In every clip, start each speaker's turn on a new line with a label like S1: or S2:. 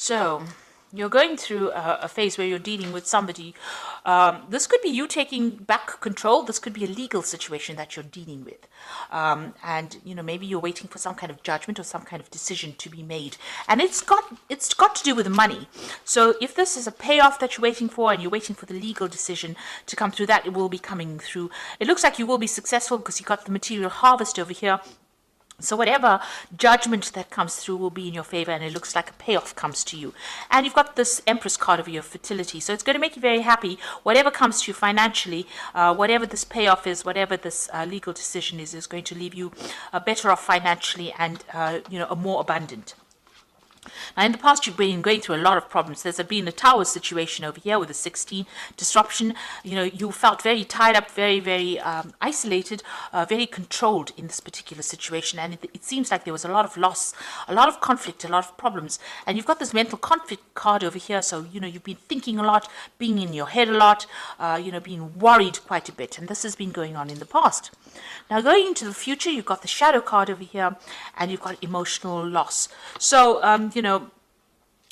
S1: So you're going through a phase where you're dealing with somebody. This could be you taking back control. This could be a legal situation that you're dealing with. And maybe you're waiting for some kind of judgment or some kind of decision to be made. And it's got to do with money. So if this is a payoff that you're waiting for and you're waiting for the legal decision to come through, that it will be coming through. It looks like you will be successful because you got the material harvest over here. So whatever judgment that comes through will be in your favor, and it looks like a payoff comes to you. And you've got this Empress card of your fertility, so it's going to make you very happy. Whatever comes to you financially, whatever this payoff is, whatever this legal decision is going to leave you better off financially and a more abundant. Now, in the past, you've been going through a lot of problems. There's been a tower situation over here with a 16 disruption. You felt very tied up, very, very isolated, very controlled in this particular situation. And it seems like there was a lot of loss, a lot of conflict, a lot of problems. And you've got this mental conflict card over here. So, you've been thinking a lot, being in your head a lot, being worried quite a bit. And this has been going on in the past. Now, going into the future, you've got the shadow card over here, and you've got emotional loss. So,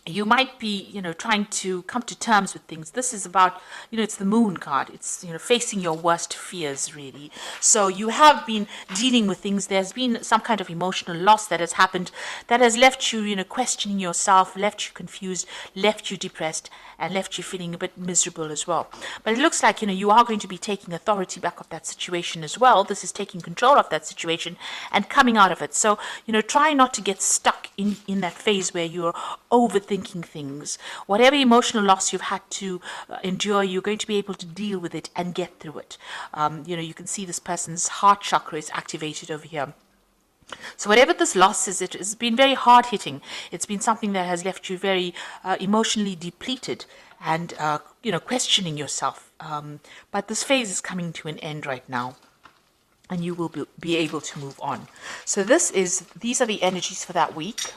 S1: you might be, trying to come to terms with things. This is about, it's the moon card. It's, facing your worst fears, really. So you have been dealing with things. There's been some kind of emotional loss that has happened that has left you, questioning yourself, left you confused, left you depressed, and left you feeling a bit miserable as well. But it looks like, you are going to be taking authority back of that situation as well. This is taking control of that situation and coming out of it. So, try not to get stuck in that phase where you're overthinking things. Whatever emotional loss you've had to endure, you're going to be able to deal with it and get through it. You can see this person's heart chakra is activated over here. So whatever this loss is, it has been very hard-hitting. It's been something that has left you very emotionally depleted and, questioning yourself. But this phase is coming to an end right now, and you will be able to move on. So these are the energies for that week.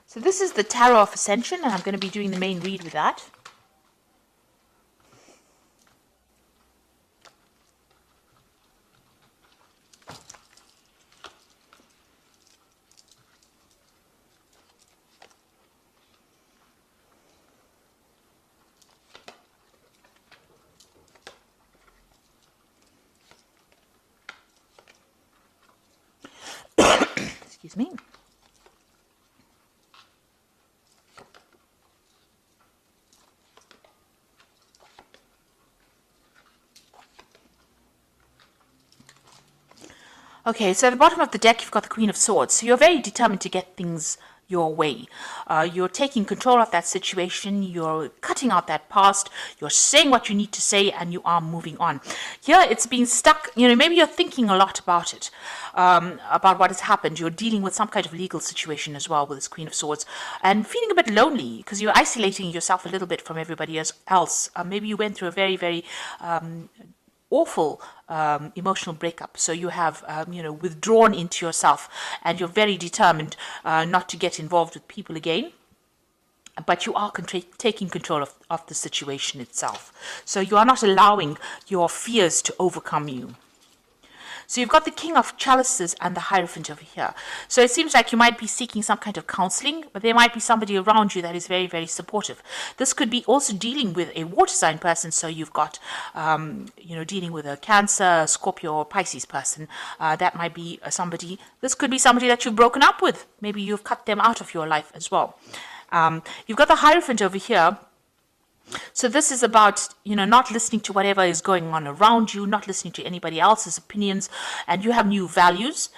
S1: So this is the Tarot of Ascension, and I'm going to be doing the main read with that. Excuse me. Okay, so at the bottom of the deck, you've got the Queen of Swords. So you're very determined to get things your way. You're taking control of that situation. You're cutting out that past. You're saying what you need to say, and you are moving on. Here, it's being stuck. Maybe you're thinking a lot about it, about what has happened. You're dealing with some kind of legal situation as well with this Queen of Swords, and feeling a bit lonely because you're isolating yourself a little bit from everybody else. Maybe you went through a very, very awful emotional breakup. So you have, withdrawn into yourself, and you're very determined not to get involved with people again. But you are taking control of the situation itself. So you are not allowing your fears to overcome you. So you've got the King of Chalices and the Hierophant over here. So it seems like you might be seeking some kind of counseling, but there might be somebody around you that is very, very supportive. This could be also dealing with a water sign person. So you've got, dealing with a Cancer, Scorpio, or Pisces person. That might be somebody. This could be somebody that you've broken up with. Maybe you've cut them out of your life as well. You've got the Hierophant over here. So this is about, not listening to whatever is going on around you, not listening to anybody else's opinions, and you have new values.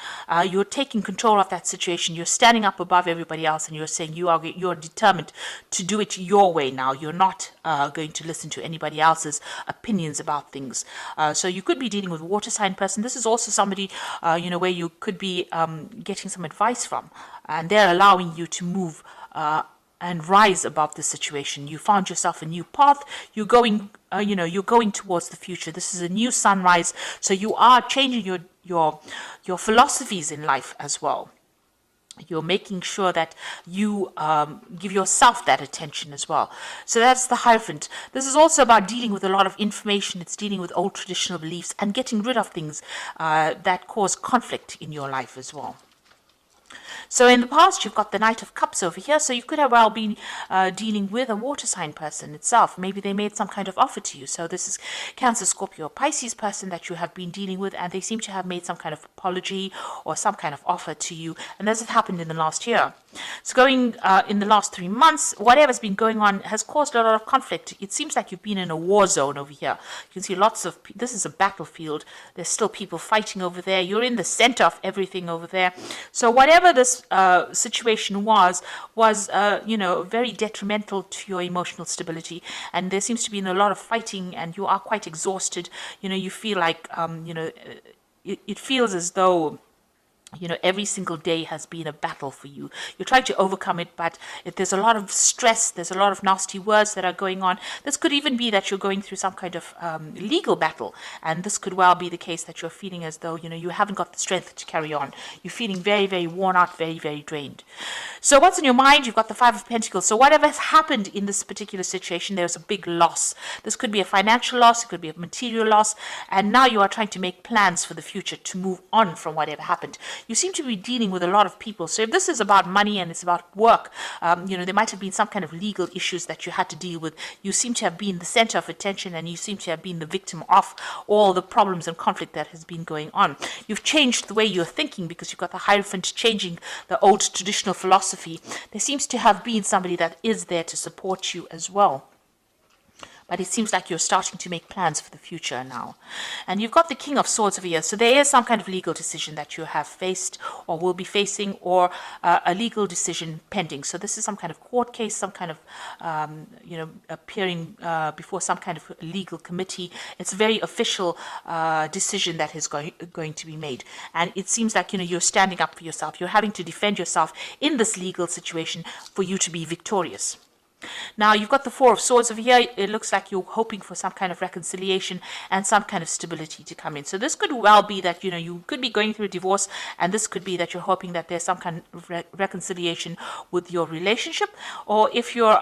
S1: You're taking control of that situation. You're standing up above everybody else, and you're saying you're determined to do it your way now. You're not going to listen to anybody else's opinions about things. So you could be dealing with a water sign person. This is also somebody, where you could be getting some advice from, and they're allowing you to move and rise above the situation. You found yourself a new path. You're going, you're going towards the future. This is a new sunrise. So you are changing your philosophies in life as well. You're making sure that you give yourself that attention as well. So that's the Hierophant. This is also about dealing with a lot of information. It's dealing with old traditional beliefs and getting rid of things that cause conflict in your life as well. So in the past, you've got the Knight of Cups over here. So you could have well been dealing with a water sign person itself. Maybe they made some kind of offer to you. So this is Cancer, Scorpio, Pisces person that you have been dealing with, and they seem to have made some kind of apology or some kind of offer to you. And this has happened in the last year. So going in the last 3 months, whatever's been going on has caused a lot of conflict. It seems like you've been in a war zone over here. You can see lots of, this is a battlefield. There's still people fighting over there. You're in the center of everything over there. So whatever this situation was very detrimental to your emotional stability. And there seems to be a lot of fighting, and you are quite exhausted. You feel like, it feels as though every single day has been a battle for you. You're trying to overcome it, but there's a lot of stress, there's a lot of nasty words that are going on. This could even be that you're going through some kind of legal battle, and this could well be the case that you're feeling as though, you haven't got the strength to carry on. You're feeling very, very worn out, very, very drained. So what's in your mind? You've got the Five of Pentacles. So whatever has happened in this particular situation, there's a big loss. This could be a financial loss, it could be a material loss, and now you are trying to make plans for the future to move on from whatever happened. You seem to be dealing with a lot of people. So if this is about money and it's about work, there might have been some kind of legal issues that you had to deal with. You seem to have been the center of attention, and you seem to have been the victim of all the problems and conflict that has been going on. You've changed the way you're thinking because you've got the Hierophant changing the old traditional philosophy. There seems to have been somebody that is there to support you as well. But it seems like you're starting to make plans for the future now. And you've got the King of Swords over here. So there is some kind of legal decision that you have faced or will be facing, or a legal decision pending. So this is some kind of court case, some kind of, appearing before some kind of legal committee. It's a very official decision that is going to be made. And it seems like, you're standing up for yourself. You're having to defend yourself in this legal situation for you to be victorious. Now, you've got the Four of Swords over here. It looks like you're hoping for some kind of reconciliation and some kind of stability to come in. So this could well be that, you could be going through a divorce, and this could be that you're hoping that there's some kind of reconciliation with your relationship. Or if you're,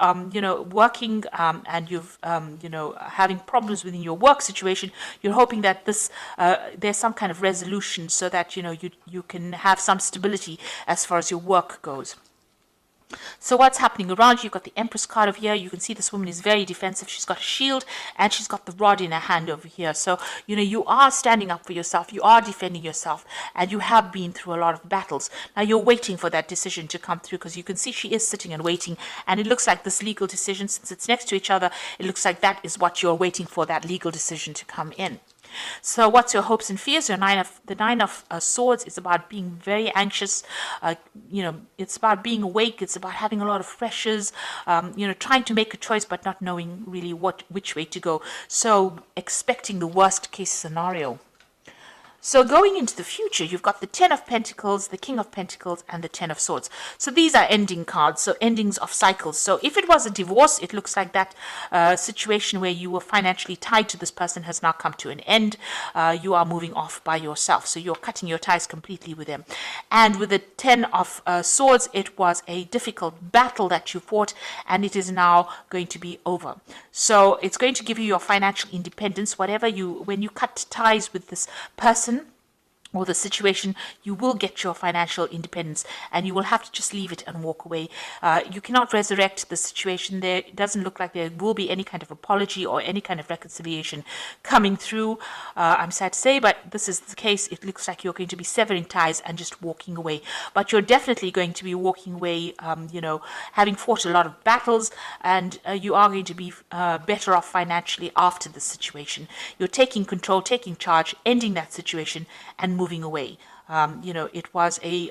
S1: working and you've, having problems within your work situation, you're hoping that there's some kind of resolution so that, you can have some stability as far as your work goes. So what's happening around you? You've got the Empress card over here. You can see this woman is very defensive. She's got a shield and she's got the rod in her hand over here. So, you are standing up for yourself. You are defending yourself, and you have been through a lot of battles. Now you're waiting for that decision to come through, because you can see she is sitting and waiting. And it looks like this legal decision, since it's next to each other, it looks like that is what you're waiting for, that legal decision to come in. So what's your hopes and fears? The Nine of Swords is about being very anxious. It's about being awake. It's about having a lot of pressures, trying to make a choice but not knowing really which way to go. So expecting the worst case scenario. So going into the future, you've got the Ten of Pentacles, the King of Pentacles, and the Ten of Swords. So these are ending cards, so endings of cycles. So if it was a divorce, it looks like that situation where you were financially tied to this person has now come to an end. You are moving off by yourself. So you're cutting your ties completely with them. And with the Ten of Swords, it was a difficult battle that you fought, and it is now going to be over. So it's going to give you your financial independence. When you cut ties with this person or the situation, you will get your financial independence, and you will have to just leave it and walk away. You cannot resurrect the situation there. It doesn't look like there will be any kind of apology or any kind of reconciliation coming through. I'm sad to say, but this is the case. It looks like you're going to be severing ties and just walking away. But you're definitely going to be walking away, having fought a lot of battles, and you are going to be better off financially after the situation. You're taking control, taking charge, ending that situation, and moving away. It was a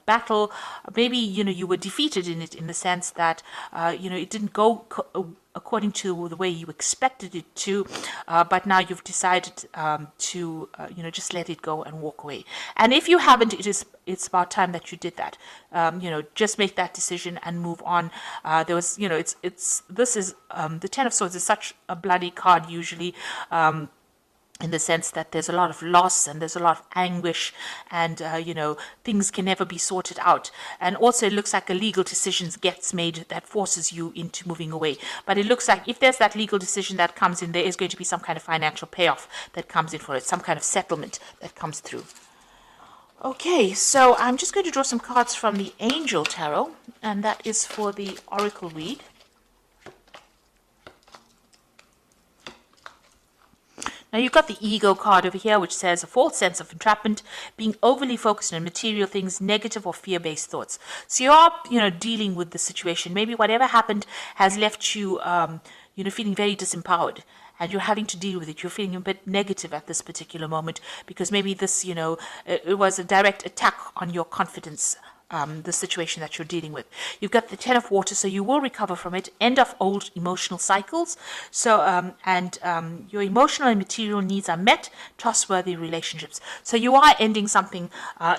S1: battle. Maybe, you were defeated in it, in the sense that, it didn't go according to the way you expected it to, but now you've decided to, just let it go and walk away. And if you haven't, it's about time that you did that. Just make that decision and move on. This is the Ten of Swords is such a bloody card usually. in the sense that there's a lot of loss and there's a lot of anguish, and things can never be sorted out. And also it looks like a legal decision gets made that forces you into moving away. But it looks like if there's that legal decision that comes in, there is going to be some kind of financial payoff that comes in for it, some kind of settlement that comes through. Okay, so I'm just going to draw some cards from the Angel Tarot, and that is for the Oracle read. Now you've got the Ego card over here, which says a false sense of entrapment, being overly focused on material things, negative or fear-based thoughts. So you are, dealing with the situation. Maybe whatever happened has left you, feeling very disempowered, and you're having to deal with it. You're feeling a bit negative at this particular moment because maybe this, it was a direct attack on your confidence. The situation that you're dealing with. You've got the Ten of Water, so you will recover from it. End of old emotional cycles. So, your emotional and material needs are met. Trustworthy relationships. So you are ending something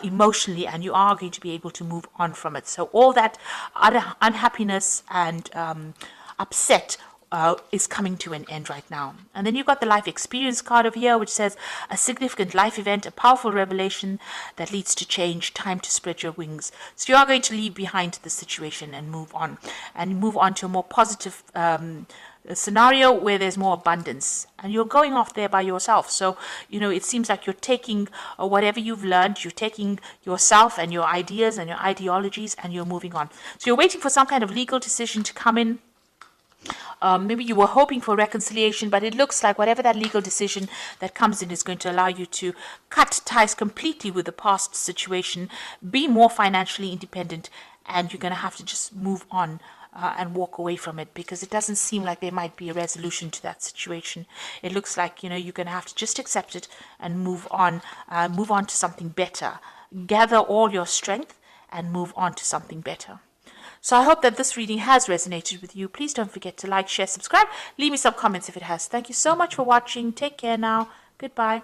S1: emotionally, and you are going to be able to move on from it. So all that unhappiness and upset is coming to an end right now. And then you've got the life experience card over here, which says a significant life event, a powerful revelation that leads to change, time to spread your wings. So you are going to leave behind the situation and move on to a more positive scenario where there's more abundance, and you're going off there by yourself. So it seems like you're taking whatever you've learned, you're taking yourself and your ideas and your ideologies, and you're moving on. So you're waiting for some kind of legal decision to come in. Maybe you were hoping for reconciliation, but it looks like whatever that legal decision that comes in is going to allow you to cut ties completely with the past situation, be more financially independent, and you're going to have to just move on and walk away from it, because it doesn't seem like there might be a resolution to that situation. It looks like you're going to have to just accept it and move on to something better. Gather all your strength and move on to something better. So I hope that this reading has resonated with you. Please don't forget to like, share, subscribe. Leave me some comments if it has. Thank you so much for watching. Take care now. Goodbye.